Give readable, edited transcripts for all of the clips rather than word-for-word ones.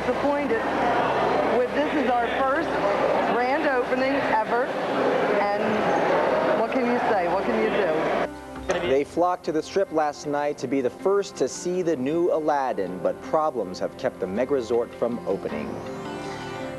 disappointed. This is our first grand opening ever, and what can you say? What can you do? They flocked to the Strip last night to be the first to see the new Aladdin, but problems have kept the mega resort from opening.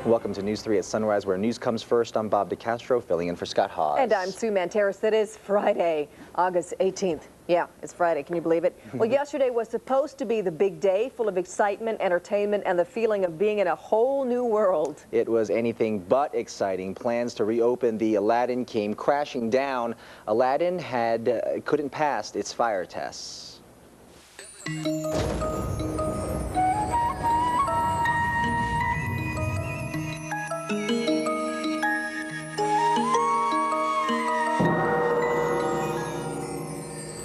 Welcome to News 3 at Sunrise, where news comes first. I'm Bob DeCastro, filling in for Scott Hawes. And I'm Sue Manteris. It is Friday, August 18th. Yeah, it's Friday. Can you believe it? Well, yesterday was supposed to be the big day, full of excitement, entertainment, and the feeling of being in a whole new world. It was anything but exciting. Plans to reopen the Aladdin came crashing down. Aladdin couldn't pass its fire tests.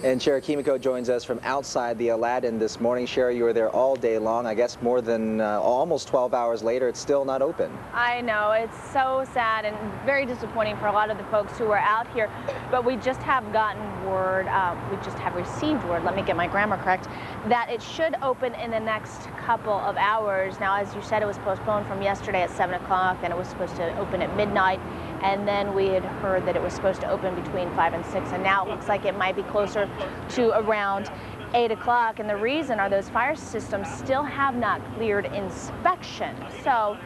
And Shara Kimiko joins us from outside the Aladdin this morning. Shara, you were there all day long. I guess more than almost 12 hours later, it's still not open. I know. It's so sad and very disappointing for a lot of the folks who are out here. But we just have gotten word, we just have received word, let me get my grammar correct, that it should open in the next couple of hours. Now, as you said, it was postponed from yesterday at 7 o'clock, then it was supposed to open at midnight. And then we had heard that it was supposed to open between 5 and 6, and now it looks like it might be closer to around 8 o'clock. And the reason are those fire systems still have not cleared inspection. So,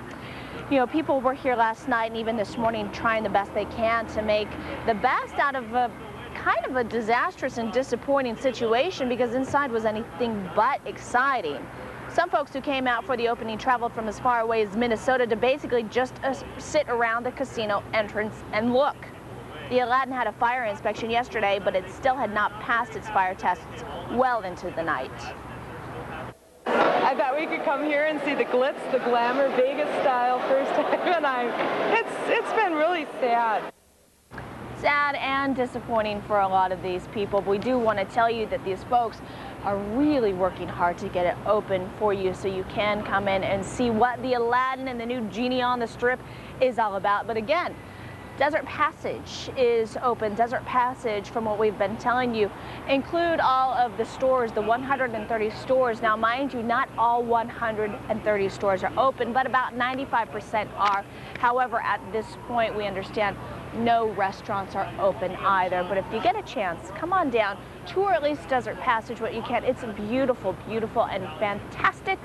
you know, people were here last night and even this morning trying the best they can to make the best out of a kind of a disastrous and disappointing situation, because inside was anything but exciting. Some folks who came out for the opening traveled from as far away as Minnesota to basically just sit around the casino entrance and look. The Aladdin had a fire inspection yesterday, but it still had not passed its fire tests well into the night. I thought we could come here and see the glitz, the glamour, Vegas style first time, and it's been really sad. Sad and disappointing for a lot of these people. We do want to tell you that these folks are really working hard to get it open for you so you can come in and see what the Aladdin and the new Genie on the Strip is all about. But again, Desert Passage is open. Desert Passage, from what we've been telling you, include all of the stores, the 130 stores. Now, mind you, not all 130 stores are open, but about 95% are. However, at this point, we understand no restaurants are open either. But if you get a chance, come on down, tour at least Desert Passage what you can. It's beautiful, beautiful, and fantastic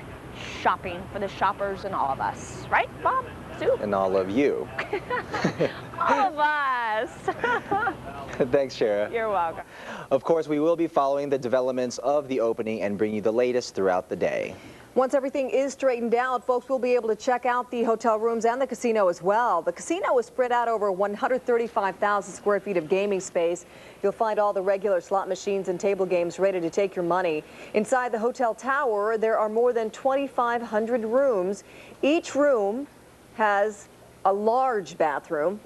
shopping for the shoppers and all of us. Right, Bob? Sue? And all of you. All of us. Thanks, Shara. You're welcome. Of course, we will be following the developments of the opening and bring you the latest throughout the day. Once everything is straightened out, folks will be able to check out the hotel rooms and the casino as well. The casino is spread out over 135,000 square feet of gaming space. You'll find all the regular slot machines and table games ready to take your money. Inside the hotel tower, there are more than 2,500 rooms. Each room has a large bathroom.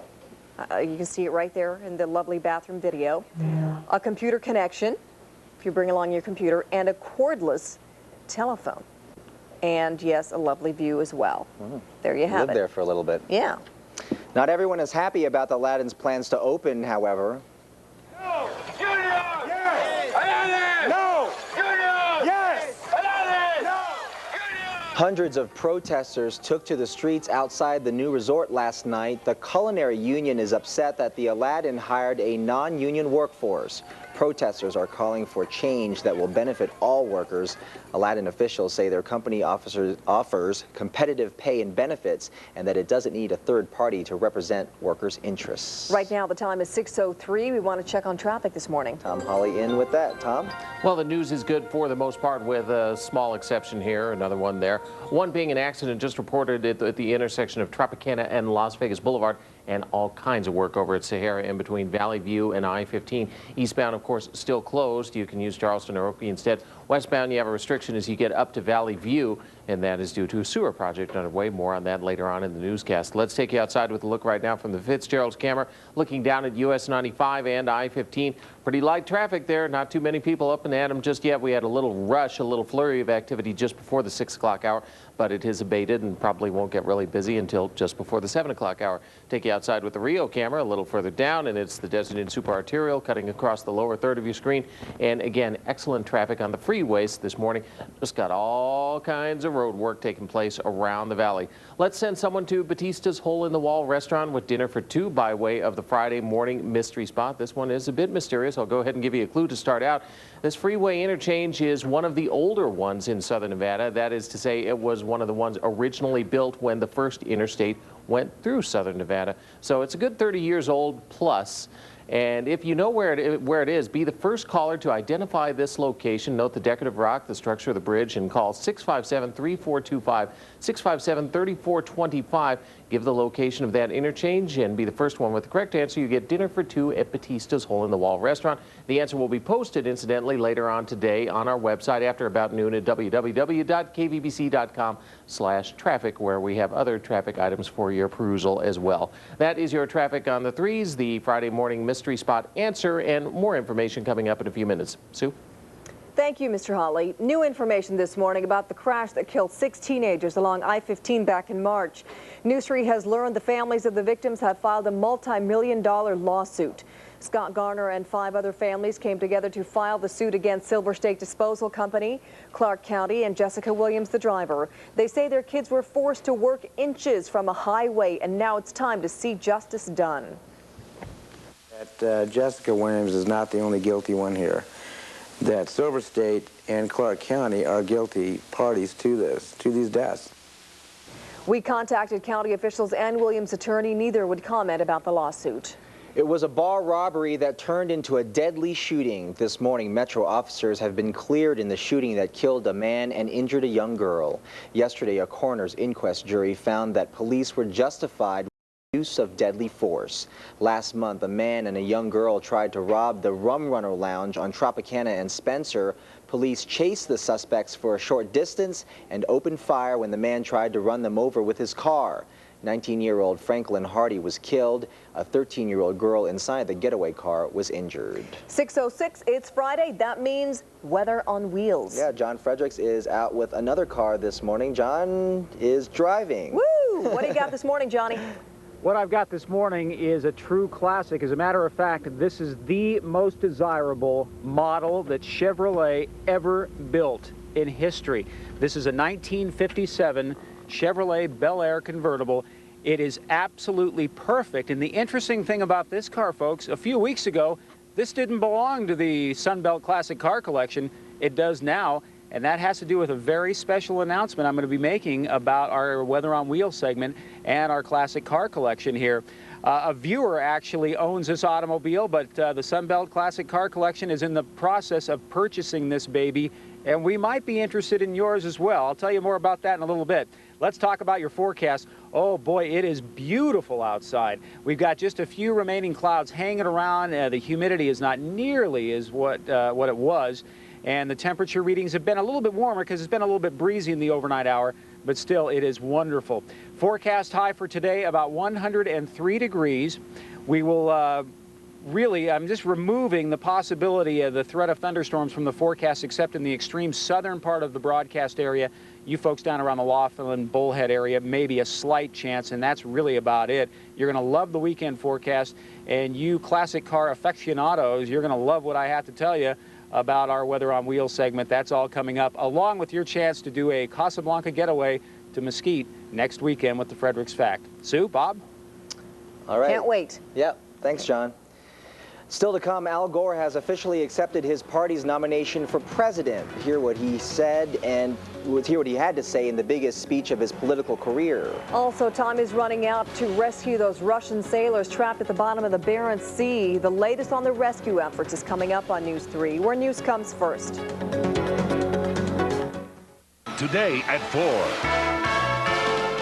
You can see it right there in the lovely bathroom video. Yeah. A computer connection, if you bring along your computer, and a cordless telephone. And yes, a lovely view as well. There you have it. Lived there for a little bit. Yeah. Not everyone is happy about the Aladdin's plans to open, however. No! Junior! Yes! Aladdin! No! Junior! Yes! Aladdin! No! Junior! Hundreds of protesters took to the streets outside the new resort last night. The Culinary Union is upset that the Aladdin hired a non-union workforce. Protesters are calling for change that will benefit all workers. Aladdin officials say their company offers competitive pay and benefits, and that it doesn't need a third party to represent workers' interests. Right now, the time is 6:03. We want to check on traffic this morning. Tom Holly in with that. Tom? Well, the news is good for the most part, with a small exception here, another one there. One being an accident just reported at the intersection of Tropicana and Las Vegas Boulevard, and all kinds of work over at Sahara in between Valley View and I-15. Eastbound, of course, still closed. You can use Charleston or Oakey instead. Westbound, you have a restriction as you get up to Valley View, and that is due to a sewer project underway. More on that later on in the newscast. Let's take you outside with a look right now from the Fitzgerald's camera, looking down at US 95 and I-15. Pretty light traffic there. Not too many people up and at them just yet. We had a little rush, a little flurry of activity just before the 6 o'clock hour, but it has abated and probably won't get really busy until just before the 7 o'clock hour. Take you outside with the Rio camera a little further down, and it's the Desert Inn Super Arterial cutting across the lower third of your screen. And again, excellent traffic on the freeway freeways this morning. Just got all kinds of road work taking place around the valley. Let's send someone to Batista's Hole-in-the-Wall restaurant with dinner for two by way of the Friday morning mystery spot. This one is a bit mysterious. I'll go ahead and give you a clue to start out. This freeway interchange is one of the older ones in southern Nevada. That is to say, it was one of the ones originally built when the first interstate went through southern Nevada. So it's a good 30 years old plus. And if you know where it is, be the first caller to identify this location. Note the decorative rock, the structure of the bridge, and call 657-3425, 657-3425. Give the location of that interchange and be the first one with the correct answer. You get dinner for two at Batista's Hole-in-the-Wall restaurant. The answer will be posted, incidentally, later on today on our website after about noon at www.kvbc.com/traffic, where we have other traffic items for your perusal as well. That is your traffic on the threes, the Friday morning mystery spot answer, and more information coming up in a few minutes. Sue? Thank you, Mr. Hotley. New information this morning about the crash that killed 6 teenagers along I-15 back in March. News 3 has learned the families of the victims have filed a multi-million-dollar lawsuit. Scott Garner and 5 other families came together to file the suit against Silver State Disposal Company, Clark County, and Jessica Williams, the driver. They say their kids were forced to work inches from a highway, and now it's time to see justice done. That Jessica Williams is not the only guilty one here. That Silver State and Clark County are guilty parties to these deaths. We contacted county officials and Williams' attorney. Neither would comment about the lawsuit. It was a bar robbery that turned into a deadly shooting. This morning, Metro officers have been cleared in the shooting that killed a man and injured a young girl. Yesterday, a coroner's inquest jury found that police were justified use of deadly force. Last month, a man and a young girl tried to rob the Rum Runner Lounge on Tropicana and Spencer. Police chased the suspects for a short distance and opened fire when the man tried to run them over with his car. 19-year-old Franklin Hardy was killed. A 13-year-old girl inside the getaway car was injured. 6:06, it's Friday. That means weather on wheels. Yeah, John Fredericks is out with another car this morning. John is driving. Woo! What do you got this morning, Johnny? What I've got this morning is a true classic. As a matter of fact, this is the most desirable model that Chevrolet ever built in history. This is a 1957 Chevrolet Bel Air convertible. It is absolutely perfect. And the interesting thing about this car, folks, a few weeks ago, this didn't belong to the Sunbelt Classic Car Collection. It does now. And that has to do with a very special announcement I'm going to be making about our Weather on Wheels segment and our classic car collection here. A viewer actually owns this automobile, but the Sunbelt Classic Car Collection is in the process of purchasing this baby, and we might be interested in yours as well. I'll tell you more about that in a little bit. Let's talk about your forecast. Oh boy, it is beautiful outside. We've got just a few remaining clouds hanging around. The humidity is not nearly as what it was. And the temperature readings have been a little bit warmer because it's been a little bit breezy in the overnight hour, but still it is wonderful. Forecast high for today about 103 degrees. We will really, I'm just removing the possibility of the threat of thunderstorms from the forecast, except in the extreme southern part of the broadcast area. You folks down around the Laughlin, Bullhead area, maybe a slight chance, and that's really about it. You're going to love the weekend forecast, and you classic car aficionados, you're going to love what I have to tell you about our Weather on Wheels segment. That's all coming up, along with your chance to do a Casablanca getaway to Mesquite next weekend with the Fredericks Fact. Sue, Bob? All right. Can't wait. Yep. Thanks, John. Still to come, Al Gore has officially accepted his party's nomination for president. Hear what he said and hear what he had to say in the biggest speech of his political career. Also, time is running out to rescue those Russian sailors trapped at the bottom of the Barents Sea. The latest on the rescue efforts is coming up on News 3, where news comes first. Today at 4.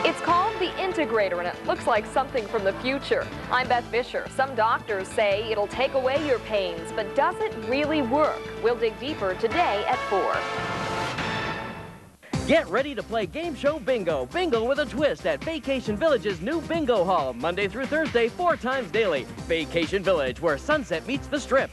It's called the Integrator, and it looks like something from the future. I'm Beth Fisher. Some doctors say it'll take away your pains, but does it really work? We'll dig deeper today at 4. Get ready to play Game Show Bingo. Bingo with a twist at Vacation Village's new Bingo Hall, Monday through Thursday, 4 times daily. Vacation Village, where sunset meets the Strip.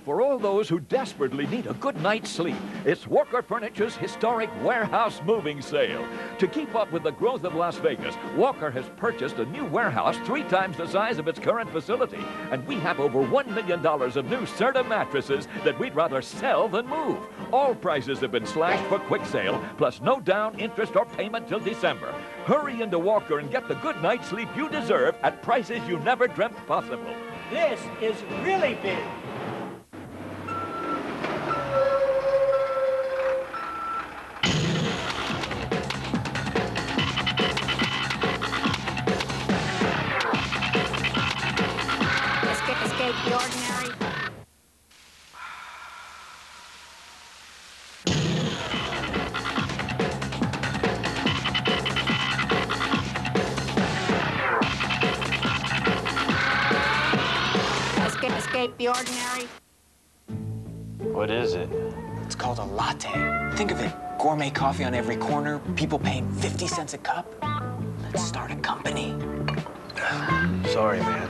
For all those who desperately need a good night's sleep, it's Walker Furniture's historic warehouse moving sale. To keep up with the growth of Las Vegas, Walker has purchased a new warehouse 3 times the size of its current facility. And we have over $1 million of new Serta mattresses that we'd rather sell than move. All prices have been slashed for quick sale, plus no down, interest, or payment till December. Hurry into Walker and get the good night's sleep you deserve at prices you never dreamt possible. This is really big. Escape the ordinary. Escape the ordinary. What is it? It's called a latte. Think of it. Gourmet coffee on every corner, people paying 50 cents a cup. Let's start a company. Sorry, man.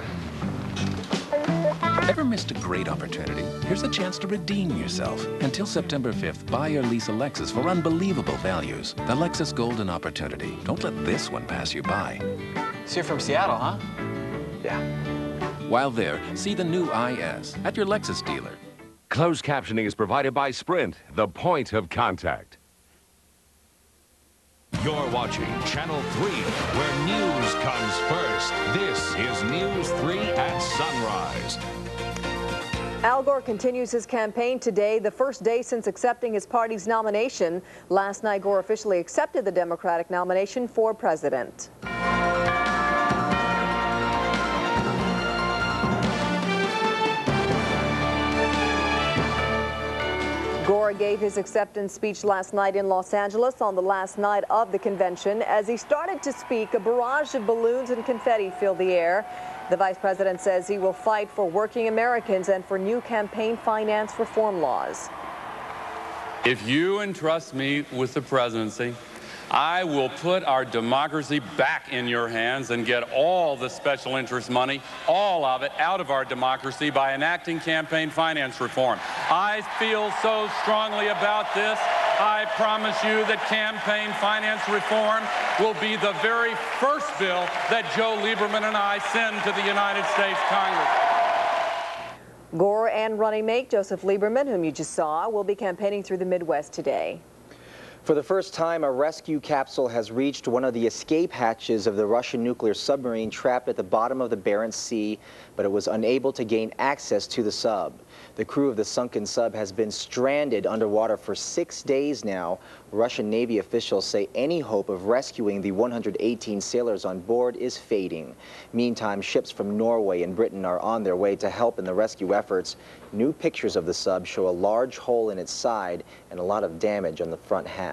Ever missed a great opportunity? Here's a chance to redeem yourself. Until September 5th, buy or lease a Lexus for unbelievable values. The Lexus Golden Opportunity. Don't let this one pass you by. So you're from Seattle, huh? Yeah. While there, see the new IS at your Lexus dealer. Closed captioning is provided by Sprint, the point of contact. You're watching Channel 3, where news comes first. This is News 3 at Sunrise. Al Gore continues his campaign today, the first day since accepting his party's nomination. Last night, Gore officially accepted the Democratic nomination for president. Gore gave his acceptance speech last night in Los Angeles on the last night of the convention. As he started to speak, a barrage of balloons and confetti filled the air. The vice president says he will fight for working Americans and for new campaign finance reform laws. If you entrust me with the presidency, I will put our democracy back in your hands and get all the special interest money, all of it, out of our democracy by enacting campaign finance reform. I feel so strongly about this. I promise you that campaign finance reform will be the very first bill that Joe Lieberman and I send to the United States Congress. Gore and running mate Joseph Lieberman, whom you just saw, will be campaigning through the Midwest today. For the first time, a rescue capsule has reached one of the escape hatches of the Russian nuclear submarine trapped at the bottom of the Barents Sea, but it was unable to gain access to the sub. The crew of the sunken sub has been stranded underwater for 6 days now. Russian Navy officials say any hope of rescuing the 118 sailors on board is fading. Meantime, ships from Norway and Britain are on their way to help in the rescue efforts. New pictures of the sub show a large hole in its side and a lot of damage on the front half.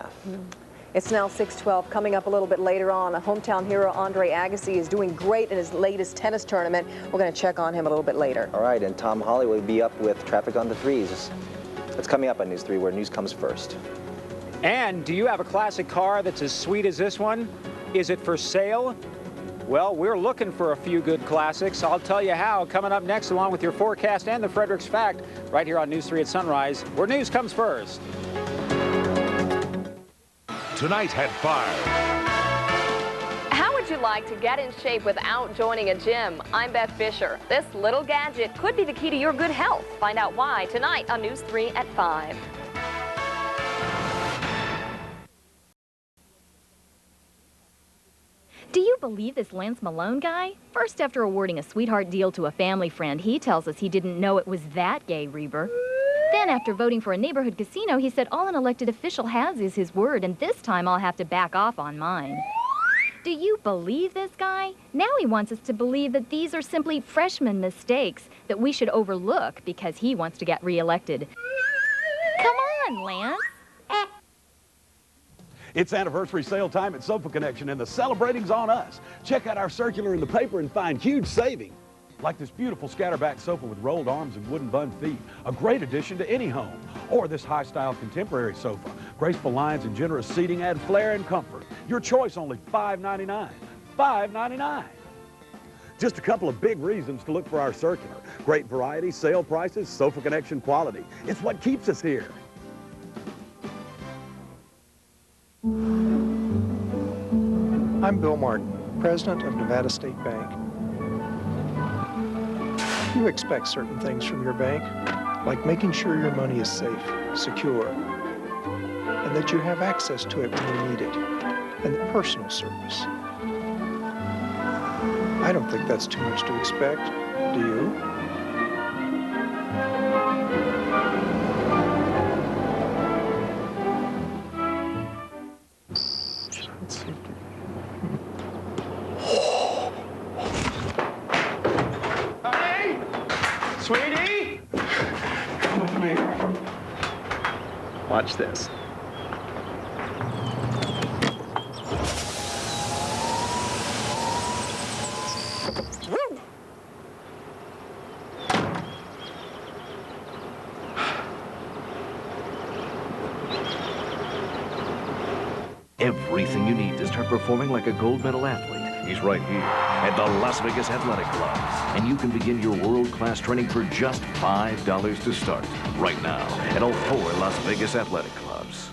It's now 6:12. Coming up a little bit later on, a hometown hero Andre Agassi is doing great in his latest tennis tournament. We're going to check on him a little bit later. All right, and Tom Holly will be up with traffic on the threes. It's coming up on News 3, where news comes first. And do you have a classic car that's as sweet as this one? Is it for sale? Well, we're looking for a few good classics. I'll tell you how coming up next, along with your forecast and the Fredericks Fact, right here on News 3 at Sunrise, where news comes first. Tonight at 5. How would you like to get in shape without joining a gym? I'm Beth Fisher. This little gadget could be the key to your good health. Find out why tonight on News 3 at 5. Do you believe this Lance Malone guy? First, after awarding a sweetheart deal to a family friend, he tells us he didn't know it was that gay, Reber. Then, after voting for a neighborhood casino, he said all an elected official has is his word, and this time I'll have to back off on mine. Do you believe this guy? Now he wants us to believe that these are simply freshman mistakes that we should overlook because he wants to get reelected. Come on, Lance. It's anniversary sale time at Sofa Connection, and the celebrating's on us. Check out our circular in the paper and find huge savings. Like this beautiful scatterback sofa with rolled arms and wooden bun feet, a great addition to any home. Or this high-style contemporary sofa. Graceful lines and generous seating add flair and comfort. Your choice, only $5.99. $5.99. Just a couple of big reasons to look for our circular. Great variety, sale prices, Sofa Connection quality. It's what keeps us here. I'm Bill Martin, President of Nevada State Bank. You expect certain things from your bank, like making sure your money is safe, secure, and that you have access to it when you need it, and the personal service. I don't think that's too much to expect, do you? Honey? Sweetie? Come with me. Watch this. Everything you need to start performing like a gold medal athlete is right here at the Las Vegas Athletic Club. And you can begin your world-class training for just $5 to start right now at all 4 Las Vegas Athletic Clubs.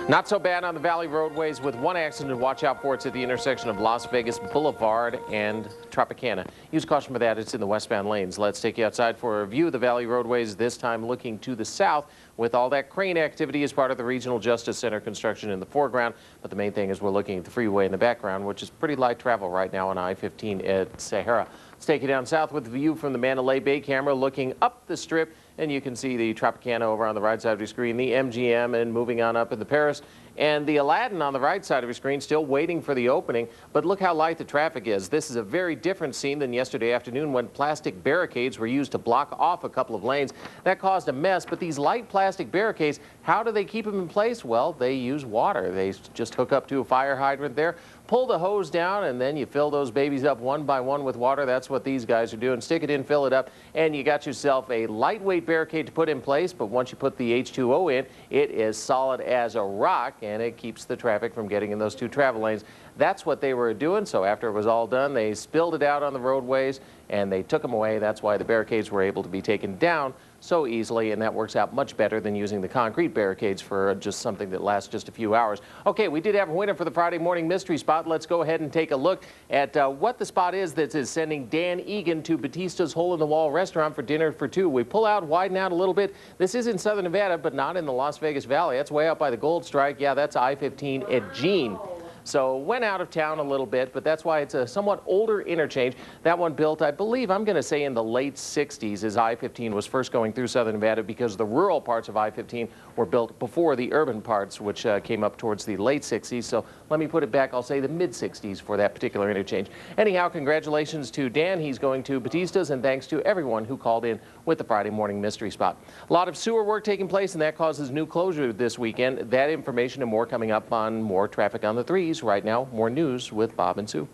Not so bad on the Valley roadways, with one accident to watch out for. It's at the intersection of Las Vegas Boulevard and Tropicana. Use caution for that. It's in the westbound lanes. Let's take you outside for a view of the Valley roadways, this time looking to the south with all that crane activity as part of the Regional Justice Center construction in the foreground. But the main thing is we're looking at the freeway in the background, which is pretty light travel right now on I-15 at Sahara. Let's take you down south with the view from the Mandalay Bay camera looking up the strip. And you can see the Tropicana over on the right side of your screen, the MGM, and moving on up in the Paris. And the Aladdin on the right side of your screen, still waiting for the opening. But look how light the traffic is. This is a very different scene than yesterday afternoon when plastic barricades were used to block off a couple of lanes. That caused a mess. But these light plastic barricades, how do they keep them in place? Well, they use water. They just hook up to a fire hydrant there, pull the hose down, and then you fill those babies up one by one with water. That's what these guys are doing. Stick it in, fill it up, and you got yourself a lightweight barricade to put in place. But once you put the H2O in, it is solid as a rock, and it keeps the traffic from getting in those two travel lanes. That's what they were doing. So after it was all done, they spilled it out on the roadways, and they took them away. That's why the barricades were able to be taken down so easily, and that works out much better than using the concrete barricades for just something that lasts just a few hours. Okay, we did have a winner for the Friday morning mystery spot. Let's go ahead and take a look at what the spot is that is sending Dan Egan to Batista's Hole-in-the-Wall restaurant for dinner for two. We pull out, widen out a little bit. This is in southern Nevada, but not in the Las Vegas Valley. That's way out by the Gold Strike. Yeah, that's I-15 at Jean. So went out of town a little bit, but that's why it's a somewhat older interchange. That one built, I believe, I'm going to say in the late 60s as I-15 was first going through southern Nevada, because the rural parts of I-15 were built before the urban parts, which came up towards the late 60s. So let me put it back, I'll say the mid 60s for that particular interchange. Anyhow, congratulations to Dan. He's going to Batista's, and thanks to everyone who called in with the Friday morning mystery spot. A lot of sewer work taking place, and that causes new closure this weekend. That information and more coming up on More Traffic on the Threes. Right now, more news with Bob and Sue.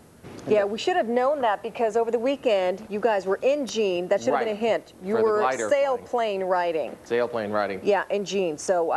Yeah, we should have known that, because over the weekend, you guys were in Jean. That should have been a hint. You were sailplane riding. Sailplane riding. Yeah, in Jean. So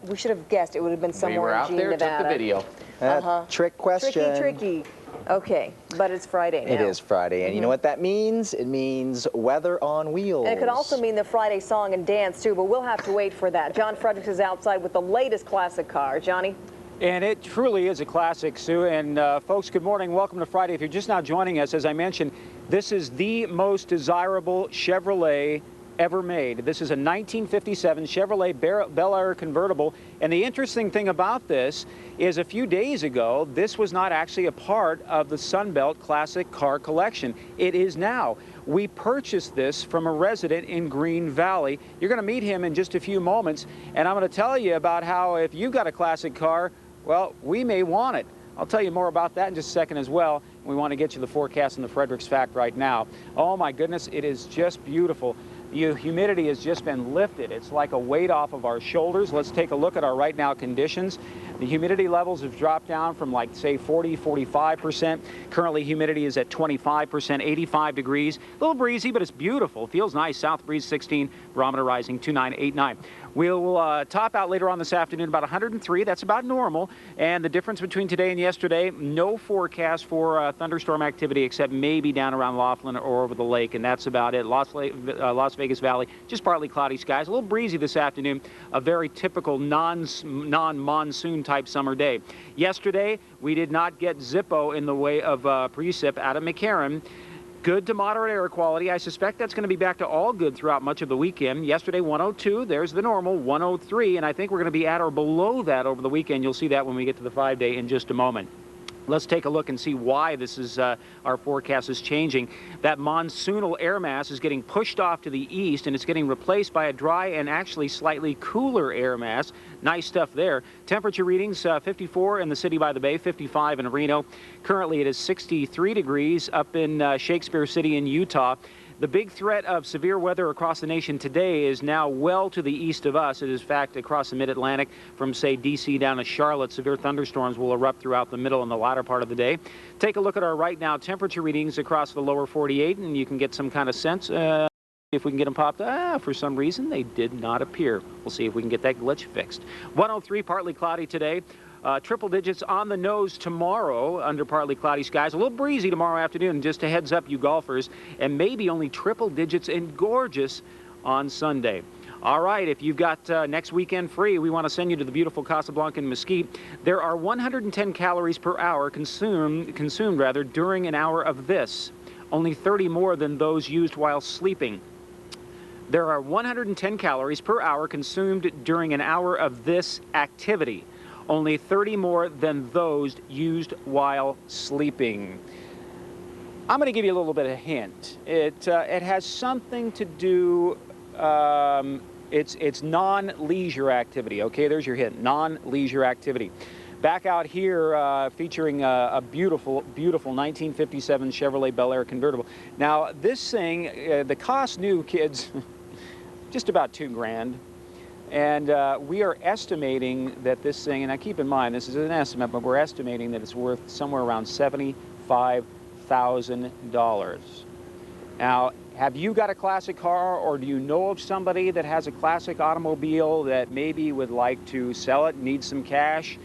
we should have guessed it would have been somewhere in Jean, Nevada. We were out there, took the video. Trick question. Tricky. Okay, but it's Friday now. It is Friday, and you know what that means? It means weather on wheels. And it could also mean the Friday song and dance, too, but we'll have to wait for that. John Fredericks is outside with the latest classic car. Johnny? And it truly is a classic, Sue. And folks, good morning. Welcome to Friday. If you're just now joining us, as I mentioned, this is the most desirable Chevrolet ever made. This is a 1957 Chevrolet Bel Air convertible. And the interesting thing about this is a few days ago, this was not actually a part of the Sunbelt Classic Car Collection. It is now. We purchased this from a resident in Green Valley. You're going to meet him in just a few moments. And I'm going to tell you about how if you've got a classic car, well, we may want it. I'll tell you more about that in just a second as well. We want to get you the forecast and the Fredericks fact right now. Oh my goodness, it is just beautiful. The humidity has just been lifted. It's like a weight off of our shoulders. Let's take a look at our right now conditions. The humidity levels have dropped down from, like, say, 40, 45%. Currently, humidity is at 25%, 85 degrees. A little breezy, but it's beautiful. Feels nice. South breeze 16, barometer rising 2989. We'll top out later on this afternoon about 103. That's about normal. And the difference between today and yesterday, no forecast for thunderstorm activity except maybe down around Laughlin or over the lake, and that's about it. Las Vegas Valley, just partly cloudy skies. A little breezy this afternoon. A very typical non-monsoon type summer day. Yesterday, we did not get Zippo in the way of precip out of McCarran. Good to moderate air quality. I suspect that's going to be back to all good throughout much of the weekend. Yesterday, 102. There's the normal, 103. And I think we're going to be at or below that over the weekend. You'll see that when we get to the 5-day in just a moment. Let's take a look and see why this is our forecast is changing. That monsoonal air mass is getting pushed off to the east, and it's getting replaced by a dry and actually slightly cooler air mass. Nice stuff there. Temperature readings 54 in the city by the bay, 55 in Reno. Currently it is 63 degrees up in Shakespeare City in Utah. The big threat of severe weather across the nation today is now well to the east of us. It is, in fact, across the mid-Atlantic from, say, D.C. down to Charlotte. Severe thunderstorms will erupt throughout the middle and the latter part of the day. Take a look at our right now temperature readings across the lower 48, and you can get some kind of sense if we can get them popped. For some reason, they did not appear. We'll see if we can get that glitch fixed. 103, partly cloudy today. Triple digits on the nose tomorrow under partly cloudy skies. A little breezy tomorrow afternoon, just a heads up, you golfers. And maybe only triple digits and gorgeous on Sunday. All right, if you've got next weekend free, we want to send you to the beautiful Casablanca and Mesquite. There are 110 calories per hour consumed during an hour of this. Only 30 more than those used while sleeping. There are 110 calories per hour consumed during an hour of this activity. Only 30 more than those used while sleeping. I'm going to give you a little bit of a hint. It has something to do, it's non-leisure activity. Okay, there's your hint, non-leisure activity. Back out here featuring a beautiful, beautiful 1957 Chevrolet Bel Air convertible. Now, this thing, the cost new, kids, just about $2 grand. And we are estimating that this thing, and now keep in mind, this is an estimate, but we're estimating that it's worth somewhere around $75,000. Now, have you got a classic car, or do you know of somebody that has a classic automobile that maybe would like to sell it, needs some cash?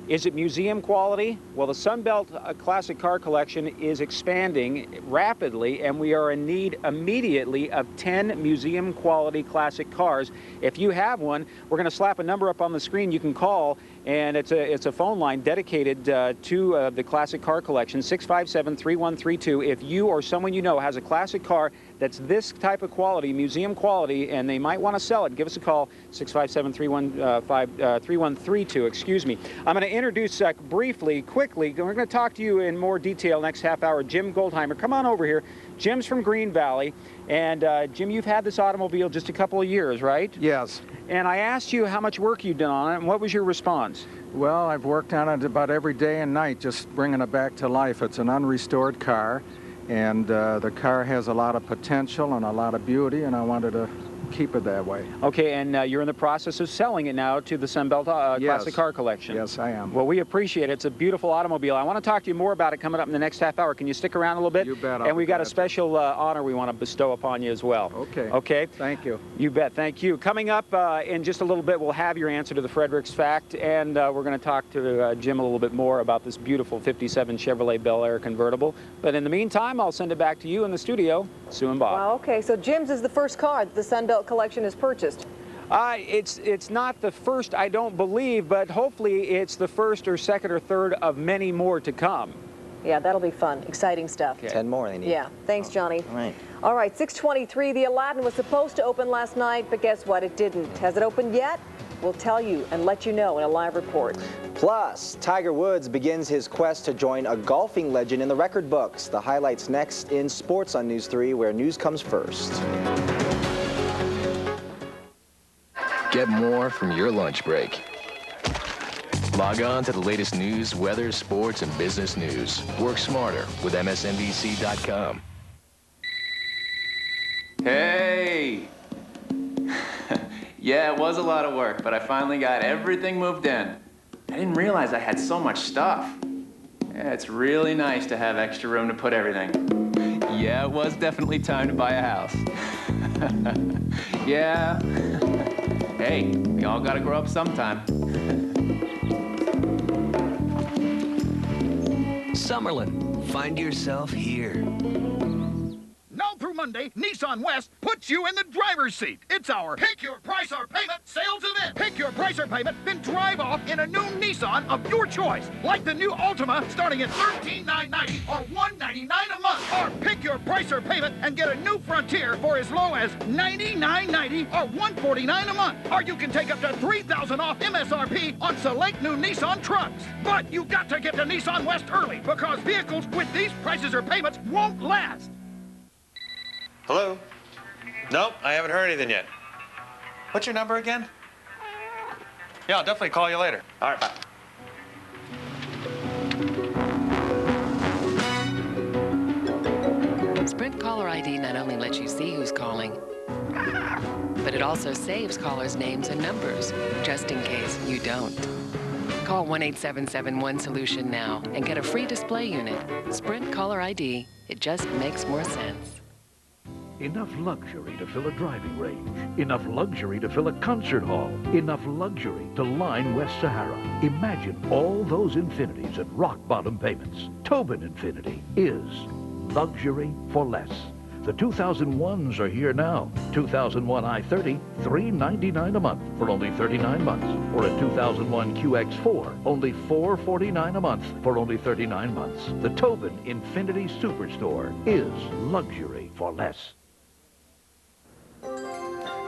Is it museum quality? Well, the Sunbelt Classic Car Collection is expanding rapidly, and we are in need immediately of 10 museum quality classic cars. If you have one, we're going to slap a number up on the screen you can call, and it's a phone line dedicated to the Classic Car Collection, 657-3132. If you or someone you know has a classic car that's this type of quality, museum quality, and they might want to sell it, give us a call, 657-3132, excuse me. I'm going to introduce briefly, quickly, we're going to talk to you in more detail next half hour, Jim Goldheimer. Come on over here. Jim's from Green Valley, and Jim, you've had this automobile just a couple of years, right? Yes. And I asked you how much work you'd done on it, and what was your response? Well, I've worked on it about every day and night, just bringing it back to life. It's an unrestored car, and the car has a lot of potential and a lot of beauty, and I wanted to keep it that way. Okay, and you're in the process of selling it now to the Sunbelt Classic Car Collection. Yes, I am. Well, we appreciate it. It's a beautiful automobile. I want to talk to you more about it coming up in the next half hour. Can you stick around a little bit? You bet. And we've got a special honor we want to bestow upon you as well. Okay. Okay? Thank you. You bet. Thank you. Coming up in just a little bit, we'll have your answer to the Fredericks fact, and we're going to talk to Jim a little bit more about this beautiful 57 Chevrolet Bel Air convertible. But in the meantime, I'll send it back to you in the studio, Sue and Bob. Wow, okay, so Jim's is the first car that the Sunbelt Collection has purchased. It's not the first, I don't believe, but hopefully it's the first or second or third of many more to come. Yeah, that'll be fun. Exciting stuff. Okay. 10 more they need. Yeah, thanks, Johnny. All right. All right, 6:23. The Aladdin was supposed to open last night, but guess what? It didn't. Has it opened yet? We'll tell you and let you know in a live report. Plus, Tiger Woods begins his quest to join a golfing legend in the record books. The highlights next in sports on News 3, where news comes first. Get more from your lunch break. Log on to the latest news, weather, sports, and business news. Work smarter with MSNBC.com. Hey! Yeah, it was a lot of work, but I finally got everything moved in. I didn't realize I had so much stuff. Yeah, it's really nice to have extra room to put everything. Yeah, it was definitely time to buy a house. Yeah. Hey, we all gotta grow up sometime. Summerlin, find yourself here. Now through Monday, Nissan West puts you in the driver's seat. It's our Pick Your Price or Payment sales event. Pick your price or payment, then drive off in a new Nissan of your choice. Like the new Altima starting at $13,990 or $199 a month. Or pick your price or payment and get a new Frontier for as low as $99.90 or $149 a month. Or you can take up to $3,000 off MSRP on select new Nissan trucks. But you got to get to Nissan West early because vehicles with these prices or payments won't last. Hello? Nope, I haven't heard anything yet. What's your number again? Yeah, I'll definitely call you later. All right, bye. Sprint Caller ID not only lets you see who's calling, but it also saves callers' names and numbers, just in case you don't. Call 1-877-1-SOLUTION now and get a free display unit. Sprint Caller ID, it just makes more sense. Enough luxury to fill a driving range. Enough luxury to fill a concert hall. Enough luxury to line West Sahara. Imagine all those infinities at rock-bottom payments. Tobin Infinity is luxury for less. The 2001s are here now. 2001 i30, $399 a month for only 39 months. Or a 2001 QX4, only $449 a month for only 39 months. The Tobin Infinity Superstore is luxury for less.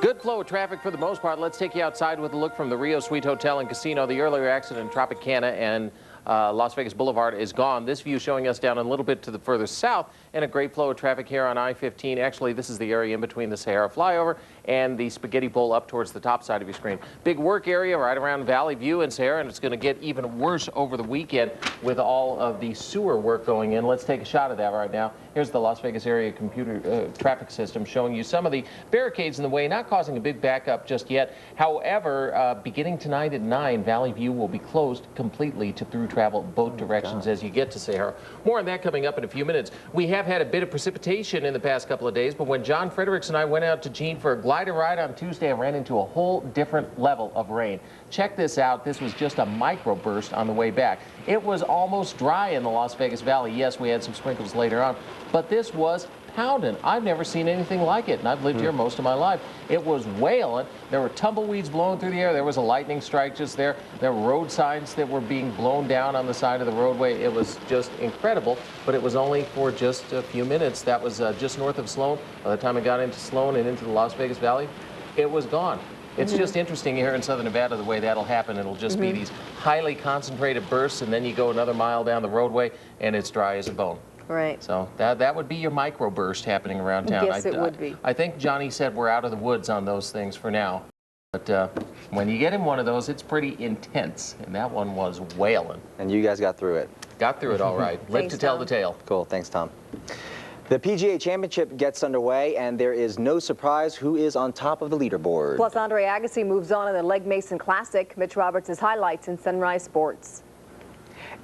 Good flow of traffic for the most part. Let's take you outside with a look from the Rio Suite Hotel and Casino. The earlier accident in Tropicana and Las Vegas Boulevard is gone. This view showing us down a little bit to the further south, and a great flow of traffic here on I-15. Actually, this is the area in between the Sahara flyover and the Spaghetti Bowl up towards the top side of your screen. Big work area right around Valley View and Sahara, and it's going to get even worse over the weekend with all of the sewer work going in. Let's take a shot of that right now. Here's the Las Vegas area computer traffic system showing you some of the barricades in the way, not causing a big backup just yet. However, beginning tonight at 9, Valley View will be closed completely to through travel both directions as you get to Sahara. More on that coming up in a few minutes. We have had a bit of precipitation in the past couple of days, but when John Fredericks and I went out to Gene for a glider ride on Tuesday, I ran into a whole different level of rain. Check this out. This was just a microburst on the way back. It was almost dry in the Las Vegas Valley. Yes, we had some sprinkles later on, but this was pounding. I've never seen anything like it, and I've lived here most of my life. It was wailing. There were tumbleweeds blowing through the air. There was a lightning strike just there. There were road signs that were being blown down on the side of the roadway. It was just incredible, but it was only for just a few minutes. That was just north of Sloan. By the time I got into Sloan and into the Las Vegas Valley, it was gone. It's just interesting here in southern Nevada the way that'll happen. It'll just be these highly concentrated bursts, and then you go another mile down the roadway, and it's dry as a bone. Right. So that would be your microburst happening around town. Yes, it would be. I think Johnny said we're out of the woods on those things for now. But when you get in one of those, it's pretty intense, and that one was wailing. And you guys got through it. Got through it all right. Live to tell the tale. Cool. Thanks, Tom. The PGA Championship gets underway, and there is no surprise who is on top of the leaderboard. Plus, Andre Agassi moves on in the Legg Mason Classic. Mitch Roberts' highlights in Sunrise Sports.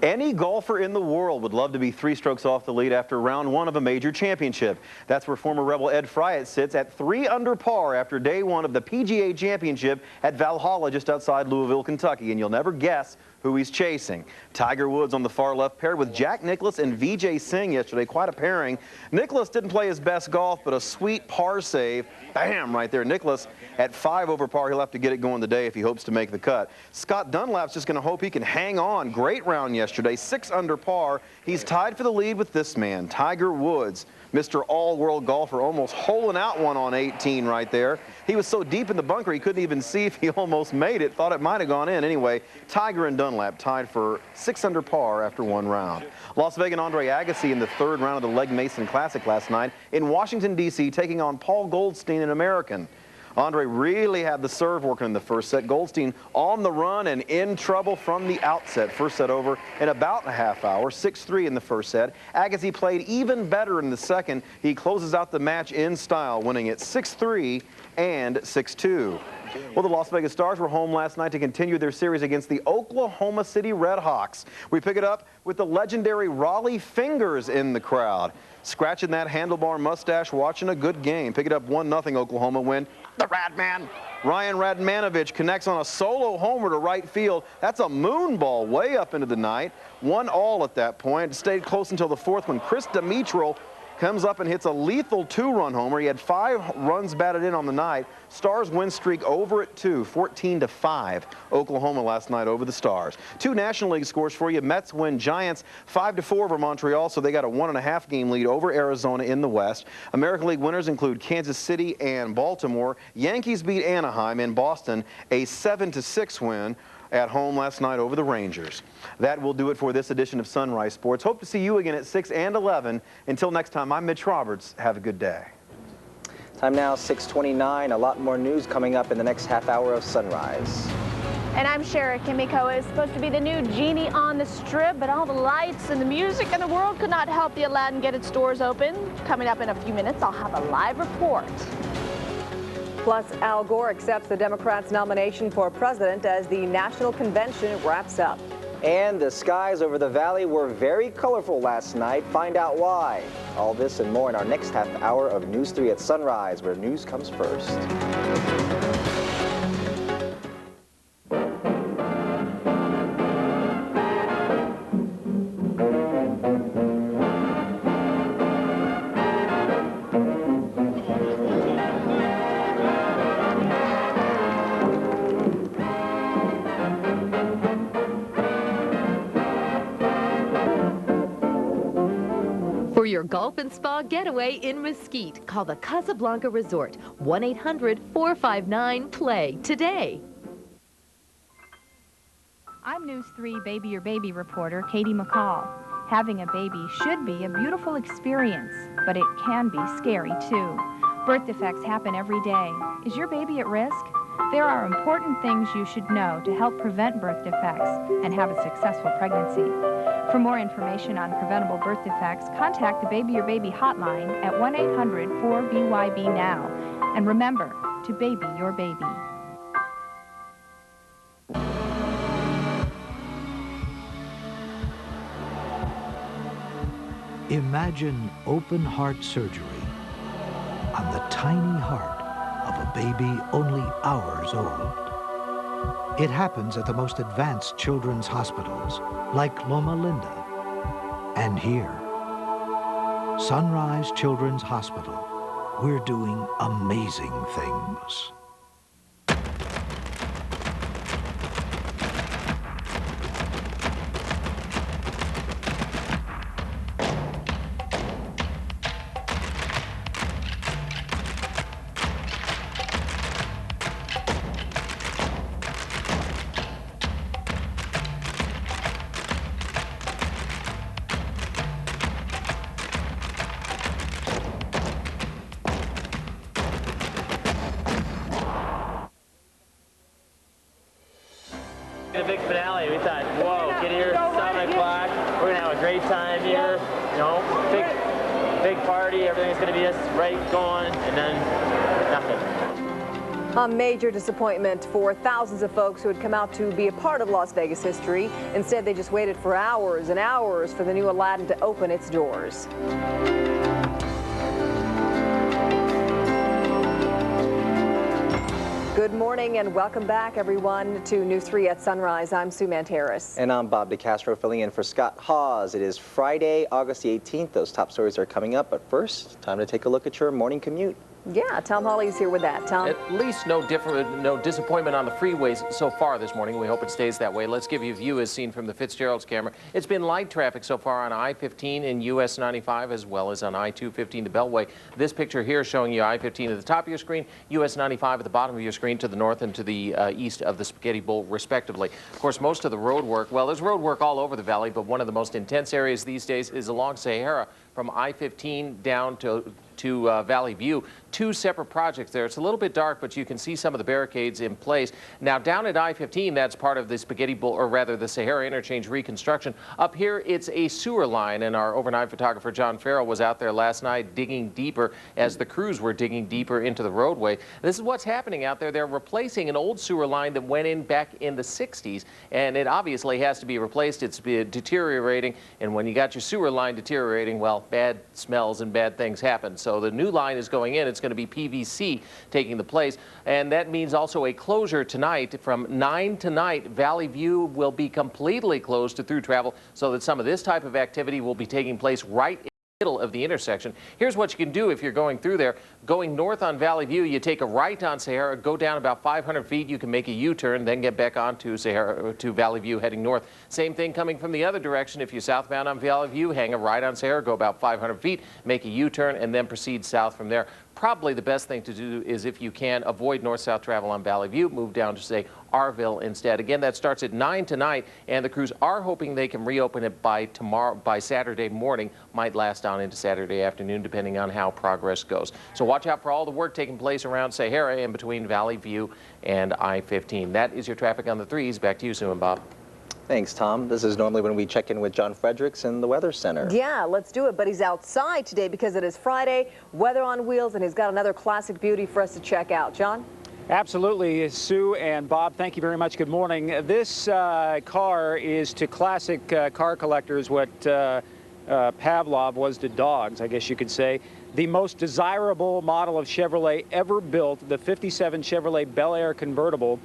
Any golfer in the world would love to be 3 strokes off the lead after round 1 of a major championship. That's where former Rebel Ed Fryatt sits at 3 under par after day 1 of the PGA Championship at Valhalla just outside Louisville, Kentucky. And you'll never guess who he's chasing. Tiger Woods on the far left, paired with Jack Nicklaus and Vijay Singh yesterday. Quite a pairing. Nicklaus didn't play his best golf, but a sweet par save. Bam, right there. Nicklaus at 5 over par. He'll have to get it going today if he hopes to make the cut. Scott Dunlap's just going to hope he can hang on. Great round yesterday, 6 under par. He's tied for the lead with this man, Tiger Woods. Mr. All-World golfer, almost holing out one on 18 right there. He was so deep in the bunker he couldn't even see if he almost made it. Thought it might have gone in. Anyway, Tiger and Dunlap tied for 6 under par after 1 round. Las Vegas Andre Agassi in the 3rd round of the Legg Mason Classic last night in Washington, D.C., taking on Paul Goldstein, an American. Andre really had the serve working in the first set. Goldstein on the run and in trouble from the outset. First set over in about a half hour, 6-3 in the first set. Agassi played even better in the second. He closes out the match in style, winning it 6-3 and 6-2. Well, the Las Vegas Stars were home last night to continue their series against the Oklahoma City Redhawks. We pick it up with the legendary Raleigh Fingers in the crowd. Scratching that handlebar mustache, watching a good game. Pick it up 1-0 Oklahoma win the Radman. Ryan Radmanovich connects on a solo homer to right field. That's a moon ball way up into the night. 1-all at that point. It stayed close until the fourth when Chris Dimitrov comes up and hits a lethal 2-run homer. He had 5 runs batted in on the night. Stars win streak over at 2, 14-5. Oklahoma last night over the Stars. 2 National League scores for you. Mets win Giants 5-4 over Montreal, so they got a 1.5 game lead over Arizona in the West. American League winners include Kansas City and Baltimore. Yankees beat Anaheim in Boston, a 7-6 win at home last night over the Rangers. That will do it for this edition of Sunrise Sports. Hope to see you again at 6 and 11. Until next time, I'm Mitch Roberts. Have a good day. Time now, 6:29. A lot more news coming up in the next half hour of Sunrise. And I'm Shara Kimiko. It's supposed to be the new genie on the strip, but all the lights and the music in the world could not help the Aladdin get its doors open. Coming up in a few minutes, I'll have a live report. Plus, Al Gore accepts the Democrats' nomination for president as the national convention wraps up. And the skies over the valley were very colorful last night. Find out why. All this and more in our next half hour of News 3 at Sunrise, where news comes first. For your golf and spa getaway in Mesquite, call the Casablanca Resort, 1-800-459-PLAY today. I'm News 3 Baby Your Baby reporter Katie McCall. Having a baby should be a beautiful experience, but it can be scary too. Birth defects happen every day. Is your baby at risk? There are important things you should know to help prevent birth defects and have a successful pregnancy. For more information on preventable birth defects, contact the Baby Your Baby hotline at 1-800-4BYB-NOW. And remember to baby your baby. Imagine open heart surgery on the tiny heart of a baby only hours old. It happens at the most advanced children's hospitals, like Loma Linda. And here, Sunrise Children's Hospital, we're doing amazing things. The big finale, we thought, whoa, get here, 7 o'clock, we're gonna have a great time here, you know, big party, everything's gonna be just right going, and then nothing. A major disappointment for thousands of folks who had come out to be a part of Las Vegas history. Instead, they just waited for hours and hours for the new Aladdin to open its doors. Good morning and welcome back, everyone, to News 3 at Sunrise. I'm Sue Manteris. And I'm Bob DeCastro filling in for Scott Hawes. It is Friday, August the 18th. Those top stories are coming up, but first, time to take a look at your morning commute. Yeah, Tom Hawley's here with that. Tom? At least no disappointment on the freeways so far this morning. We hope it stays that way. Let's give you a view as seen from the Fitzgerald's camera. It's been light traffic so far on I-15 and US 95 as well as on I-215 to Beltway. This picture here showing you I-15 at the top of your screen, US 95 at the bottom of your screen to the north and to the east of the Spaghetti Bowl respectively. Of course, most of the road work, well, there's road work all over the valley, but one of the most intense areas these days is along Sahara from I-15 down to Valley View. 2 separate projects there. It's a little bit dark, but you can see some of the barricades in place. Now, down at I-15, that's part of the Spaghetti Bowl, or rather the Sahara Interchange reconstruction. Up here, it's a sewer line, and our overnight photographer, John Farrell, was out there last night digging deeper as the crews were digging deeper into the roadway. This is what's happening out there. They're replacing an old sewer line that went in back in the 60s, and it obviously has to be replaced. It's deteriorating, and when you got your sewer line deteriorating, well, bad smells and bad things happen. So the new line is going in. It's going to be PVC taking the place. And that means also a closure tonight. From 9 tonight, Valley View will be completely closed to through travel so that some of this type of activity will be taking place right in the middle of the intersection. Here's what you can do if you're going through there. Going north on Valley View, you take a right on Sahara, go down about 500 feet, you can make a U-turn, then get back onto Sahara to Valley View heading north. Same thing coming from the other direction. If you're southbound on Valley View, hang a right on Sahara, go about 500 feet, make a U-turn, and then proceed south from there. Probably the best thing to do is, if you can, avoid north-south travel on Valley View, move down to, say, Arville instead. Again, that starts at 9 tonight, and the crews are hoping they can reopen it by Saturday morning. Might last on into Saturday afternoon, depending on how progress goes. So watch out for all the work taking place around Sahara and between Valley View and I-15. That is your traffic on the 3s. Back to you, Sue and Bob. Thanks, Tom. This is normally when we check in with John Fredericks in the Weather Center. Yeah, let's do it. But he's outside today because it is Friday, weather on wheels, and he's got another classic beauty for us to check out. John? Absolutely. Sue and Bob, thank you very much. Good morning. This car is to classic car collectors what Pavlov was to dogs, I guess you could say. The most desirable model of Chevrolet ever built, the 57 Chevrolet Bel Air convertible.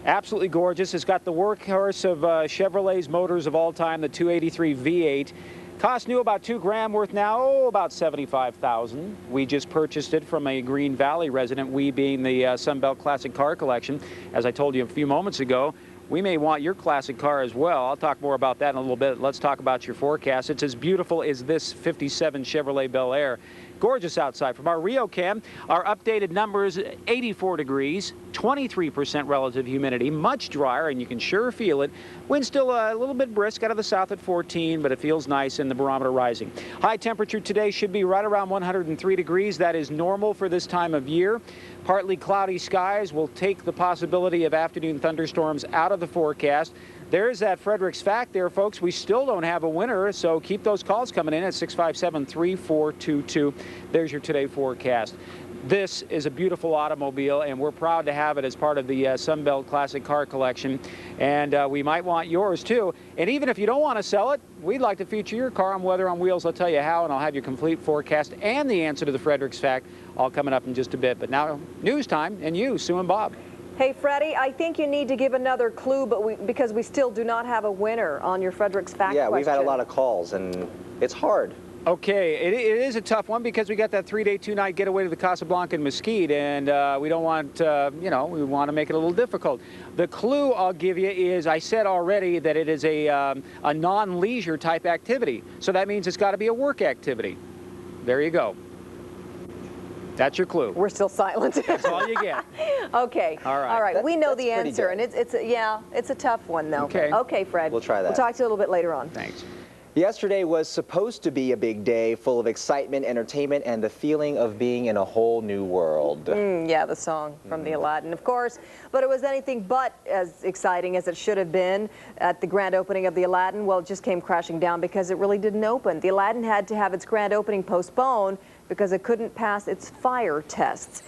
Absolutely gorgeous. It's got the workhorse of Chevrolet's motors of all time, the 283 V8. Cost new about $2 worth now, about $75,000. We just purchased it from a Green Valley resident, we being the Sunbelt Classic Car Collection. As I told you a few moments ago, we may want your classic car as well. I'll talk more about that in a little bit. Let's talk about your forecast. It's as beautiful as this 57 Chevrolet Bel Air. Gorgeous outside. From our Rio cam, our updated numbers, 84 degrees, 23% relative humidity, much drier, and you can sure feel it. Wind still a little bit brisk out of the south at 14, but it feels nice and the barometer rising. High temperature today should be right around 103 degrees. That is normal for this time of year. Partly cloudy skies will take the possibility of afternoon thunderstorms out of the forecast. There's that Fredericks fact there, folks. We still don't have a winner, so keep those calls coming in at 657-3422. There's your today forecast. This is a beautiful automobile, and we're proud to have it as part of the Sunbelt Classic Car Collection, and we might want yours too. And even if you don't want to sell it, we'd like to feature your car on Weather on Wheels. I'll tell you how, and I'll have your complete forecast and the answer to the Fredericks fact all coming up in just a bit. But now, news time, and you, Sue and Bob. Hey, Freddie, I think you need to give another clue, but because we still do not have a winner on your Fredericks fact question. We've had a lot of calls, and it's hard. Okay, it is a tough one because we got that 3-day, 2-night getaway to the Casablanca and Mesquite, and we don't want, we want to make it a little difficult. The clue I'll give you is, I said already that it is a non-leisure type activity, so that means it's got to be a work activity. There you go. That's your clue. We're still silent. That's all you get. Okay. All right. All right. We know the answer, good. and it's a tough one though. Okay. Okay, Fred. We'll try that. We'll talk to you a little bit later on. Thanks. Yesterday was supposed to be a big day full of excitement, entertainment, and the feeling of being in a whole new world. Yeah, the song from the Aladdin, of course. But it was anything but as exciting as it should have been at the grand opening of the Aladdin. Well, it just came crashing down because it really didn't open. The Aladdin had to have its grand opening postponed because it couldn't pass its fire tests.